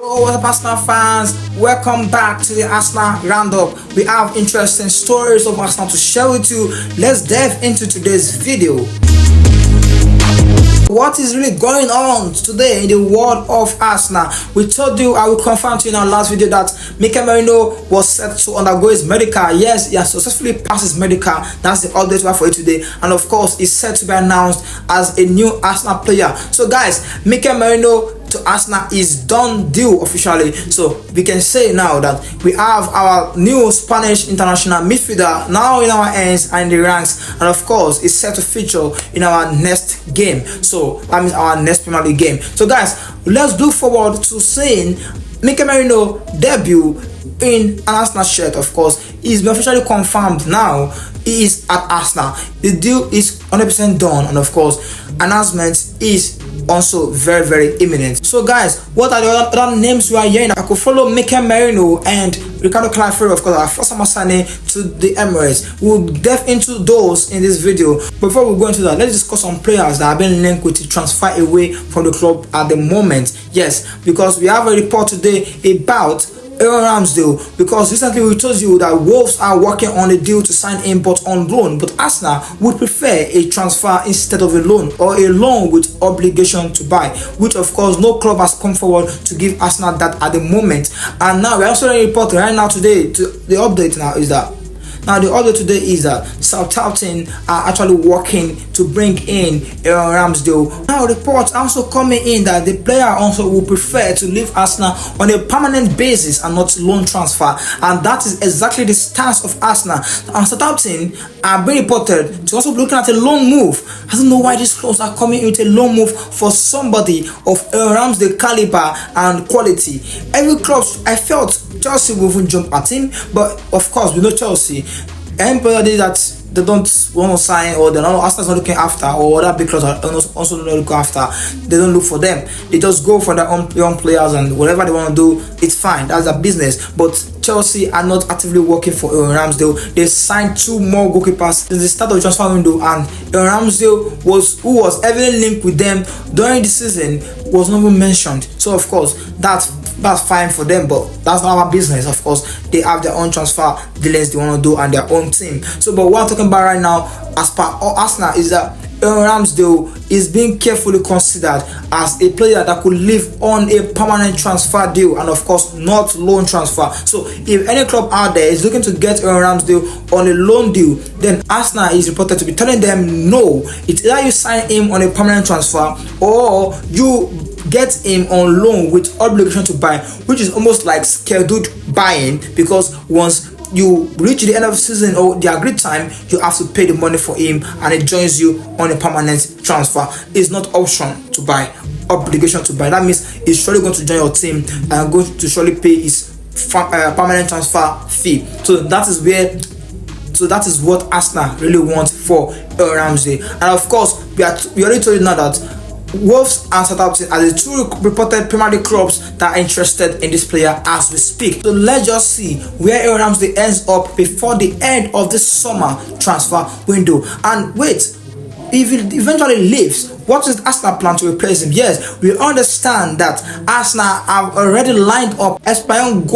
Hello, what's up, Arsenal fans? Welcome back to the Arsenal Roundup. We have interesting stories of Arsenal to share with you. Let's dive into today's video. What is really going on today in the world of Arsenal? We told you, I will confirm to you in our last video, that Mikel Merino was set to undergo his medical. Yes, he has successfully passed his medical. That's the update we have for you today. And of course, he's set to be announced as a new Arsenal player. So guys, Mikel Merino to Arsenal is done deal officially. So we can say now that we have our new Spanish international midfielder now in our hands and in the ranks, and of course it's set to feature in our next game. So that means our next Premier League game. So guys, let's look forward to seeing Mikel Merino debut in an Arsenal shirt. Of course, he's been officially confirmed now. He is at Arsenal. The deal is 100% done, and of course announcement is also very imminent. So guys, what are the other names we are hearing? I could follow Mikel Merino and Ricardo Calafrio, of course, our first signing to the Emirates. We'll delve into those in this video. Before we go into that, let's discuss some players that have been linked with the transfer away from the club at the moment. Yes, because we have a report today about Ramsdale, because recently we told you that Wolves are working on a deal to sign him but on loan, but Arsenal would prefer a transfer instead of a loan, or a loan with obligation to buy, which of course no club has come forward to give Arsenal that at the moment. And now we're also reporting right now today, to the update now is that the other today is that Southampton are actually working to bring in Ramsdale. Now reports also coming in that the player also will prefer to leave Arsenal on a permanent basis and not loan transfer, and that is exactly the stance of Arsenal. And Southampton are being reported to also be looking at a loan move. I don't know why these clubs are coming with a loan move for somebody of Ramsdale caliber and quality. Every club, I felt Chelsea will even jump at him, but of course we know Chelsea, anybody that they don't want to sign, or they're not, Arsenal's not looking after, or other big clubs are also not looking after, they don't look for them. They just go for their own young players, and whatever they want to do, it's fine. That's their business. But Chelsea are not actively working for Ramsdale. They signed 2 more goalkeepers since the start of the transfer window, and Ramsdale who was heavily linked with them during the season, was not even mentioned. So of course that's fine for them, but that's not our business. Of course, they have their own transfer dealings they want to do and their own team. So but what I'm talking about right now as per Arsenal is that Ramsdale is being carefully considered as a player that could live on a permanent transfer deal, and of course not loan transfer. So if any club out there is looking to get Ramsdale on a loan deal, then Arsenal is reported to be telling them no. It's either you sign him on a permanent transfer, or you get him on loan with obligation to buy, which is almost like scheduled buying, because once you reach the end of the season or the agreed time, you have to pay the money for him, and it joins you on a permanent transfer. It's not option to buy, obligation to buy. That means he's surely going to join your team and going to surely pay his permanent transfer fee. So that is what Arsenal really want for Ramsey. And of course, we already told you now that Wolves and Southampton are the 2 reported Premier League clubs that are interested in this player as we speak. So let's just see where Ramsey ends up before the end of this summer transfer window. And wait, if he eventually leaves, what is Arsenal plan to replace him? Yes, we understand that Arsenal have already lined up Espanyol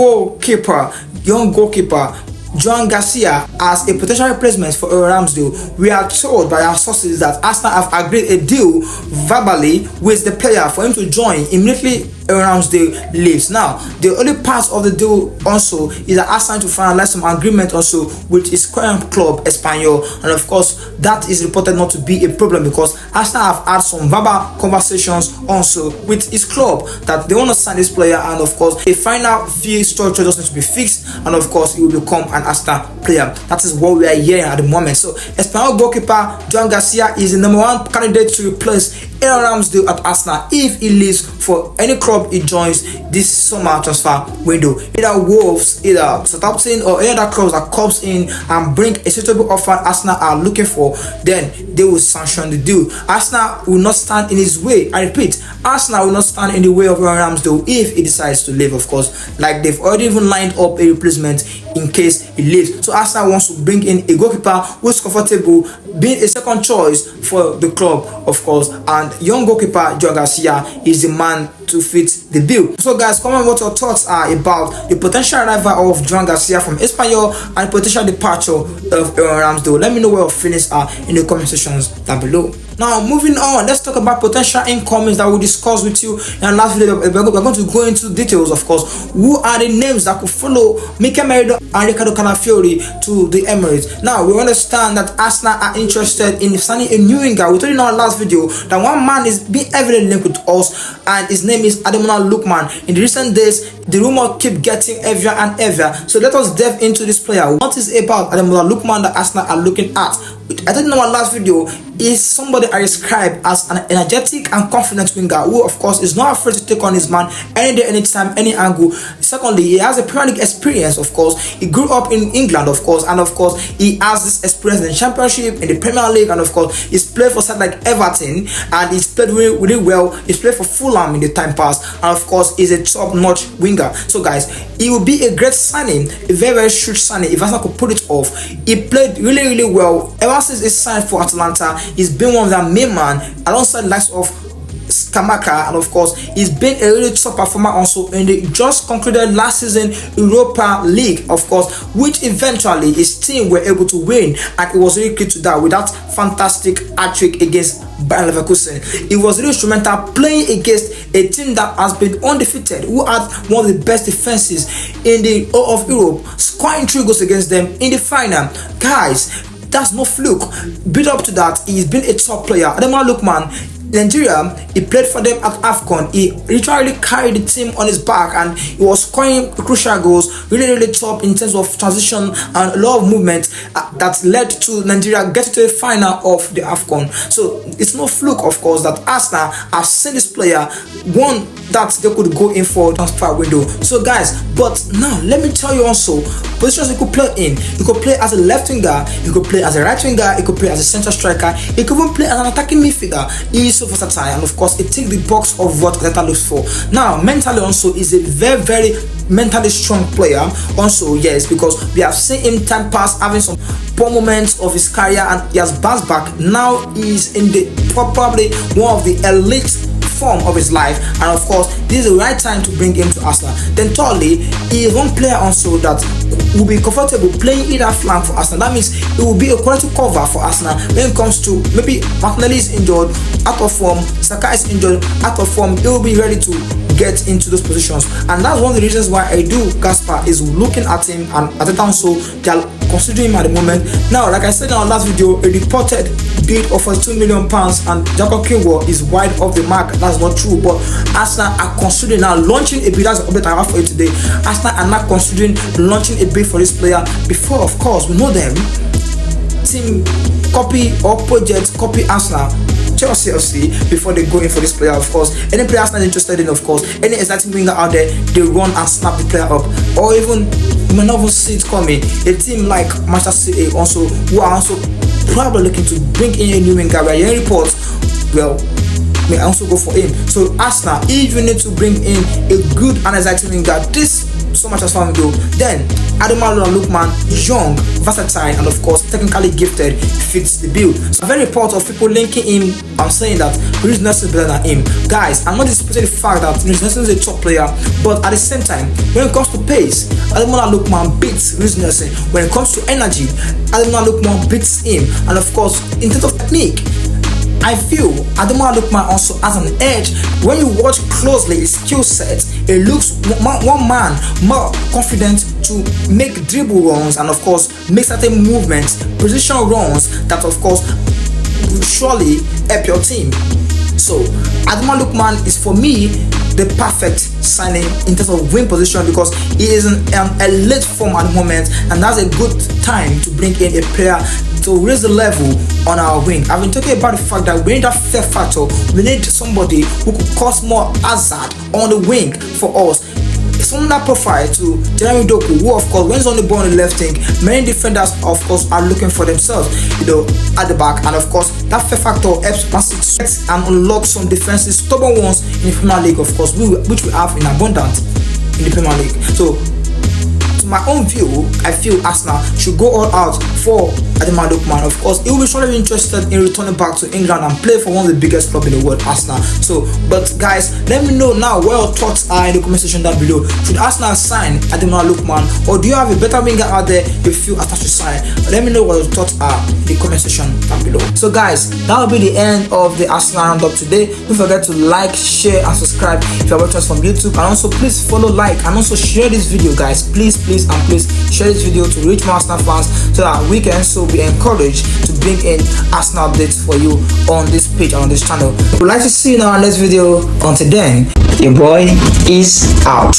young goalkeeper Joan Garcia as a potential replacement for Ramsdale. We are told by our sources that Arsenal have agreed a deal verbally with the player for him to join immediately Ramsdale leaves. Now, the only part of the deal also is that Arsenal to finalize some agreement also with his current club Espanyol, and of course that is reported not to be a problem, because Arsenal have had some verbal conversations also with his club that they want to sign this player, and of course a final fee structure just needs to be fixed, and of course he will become an Arsenal player. That is what we are hearing at the moment. So Espanyol goalkeeper Joan Garcia is the #1 candidate to replace Ramsdale at Arsenal if he leaves for any club he joins this summer transfer window. Either Wolves, either Southampton, or any other clubs that comes in and bring a suitable offer Arsenal are looking for, then they will sanction the deal. Arsenal will not stand in his way. I repeat, Arsenal will not stand in the way of Ramsdale if he decides to leave, of course. Like they've already even lined up a replacement in case he leaves. So Arsenal wants to bring in a goalkeeper who is comfortable being a second choice for the club, of course. And young goalkeeper Joao Garcia is the man to fit the bill. So guys, comment what your thoughts are about the potential arrival of Joan Garcia from Espanyol and potential departure of Ramsdale. Let me know where your feelings are in the comment sections down below. Now moving on, let's talk about potential incomings that we'll discuss with you in our last video. We're going to go into details, of course. Who are the names that could follow Mikel Merino and Ricardo Calafiori to the Emirates? Now we understand that Arsenal are interested in signing a new winger. We told you in our last video that one man is being heavily linked with us, and his name is Ademola Lookman. In the recent days, the rumor keep getting heavier and heavier. So let us delve into this player. What is about Ademola Lookman that Arsenal are looking at? I think in our last video is somebody I described as an energetic and confident winger who, of course, is not afraid to take on his man any day, anytime, any angle. Secondly, he has a Premier League experience, of course. He grew up in England, of course, and of course he has this experience in the Championship, in the Premier League, and of course he's played for sides like Everton, and he's played really, really well. He's played for Fulham in the time past, and of course he's a top-notch winger. So guys, he will be a great signing, a very, very shrewd signing if Arsenal could pull it off. He played really, really well ever since he signed for Atalanta. He's been one of their main man alongside the likes of Skamaka, and of course he's been a really top performer also in the just concluded last season Europa League, of course, which eventually his team were able to win, and it was really key to that with that fantastic hat-trick against Bayern Leverkusen. He was really instrumental playing against a team that has been undefeated, who had one of the best defenses in the whole of Europe, scoring 3 goals against them in the final. Guys, that's no fluke. Build up to that, he's been a top player. Ademola Lookman, Nigeria, he played for them at AFCON. He literally carried the team on his back, and he was scoring crucial goals, really, really top in terms of transition and a lot of movement that led to Nigeria getting to the final of the AFCON. So it's no fluke, of course, that Arsenal have seen this player, one that they could go in for transfer window. So guys, but now let me tell you also positions he could play in. He could play as a left winger, he could play as a right winger, he could play as a central striker, he could even play as an attacking midfielder. He is so versatile, and of course it takes the box of what Arteta looks for. Now mentally also is a very, very mentally strong player also, yes, because we have seen him time past having some poor moments of his career, and he has bounced back. Now he's in the probably one of the elite form of his life, and of course this is the right time to bring him to Arsenal. Then thirdly, he is one player also that will be comfortable playing either flank for Arsenal. That means it will be a quality cover for Arsenal when it comes to maybe Martinelli is injured, out of form, Saka is injured, out of form. He will be ready to get into those positions, and that's one of the reasons why I do Gaspar is looking at him, and at the time so they are considering him at the moment. Now, like I said in our last video, a reported bid of £42 million, and Jacob Kingwall is wide off the mark. That's not true, but Arsenal are considering now launching a bid. That's the update I have for you today. Arsenal are now considering launching a bid for this player before, of course, we know them. Team copy or project copy Arsenal, Chelsea before they go in for this player. Of course, any player Arsenal interested in, of course, any exciting winger out there, they run and snap the player up, or even you may not even see it coming. A team like Manchester City also, who are also probably looking to bring in a new winger. We are hearing reports, well, may also go for him. So Arsenal, if you need to bring in a good and exciting winger, this so much as far we go, then Ademola Lookman, young, versatile, and of course technically gifted, fits the bill. So a very report of people linking him and saying that Luis Nelson is better than him. Guys, I'm not disputing the fact that Luis Nelson is a top player, but at the same time, when it comes to pace, Ademola Lookman beats Luis Nelson. When it comes to energy, Ademola Lookman beats him, and of course in terms of technique, I feel Ademola Lookman also has an edge. When you watch closely his skill set, it looks one man more confident to make dribble runs, and of course make certain movements, position runs that of course will surely help your team. So Ademola Lookman is for me the perfect signing in terms of win position, because he is in elite form at the moment, and that's a good time to bring in a player to raise the level on our wing. I've been talking about the fact that we need that fear factor. We need somebody who could cause more hazard on the wing for us. Similar profile to Jeremy Doku, who of course when he's on the ball on the left wing, many defenders of course are looking for themselves, you know, at the back, and of course that fear factor helps Man City and unlock some defenses, stubborn ones in the Premier League, of course, which we have in abundance in the Premier League. So to my own view, I feel Arsenal should go all out for Ademola Lookman. Of course, he will be surely interested in returning back to England and play for one of the biggest clubs in the world, Arsenal. So, but guys, let me know now what your thoughts are in the comment section down below. Should Arsenal sign Ademola Lookman, or do you have a better winger out there you feel Arsenal should sign? Let me know what your thoughts are in the comment section down below. So guys, that will be the end of the Arsenal roundup today. Don't forget to like, share and subscribe if you are watching us from YouTube, and also please follow, like and also share this video, guys. Please share this video to reach more Arsenal fans so that we can also be encouraged to bring in Arsenal updates for you on this page and on this channel. We'd like to see you in our next video. Until then, your boy is out.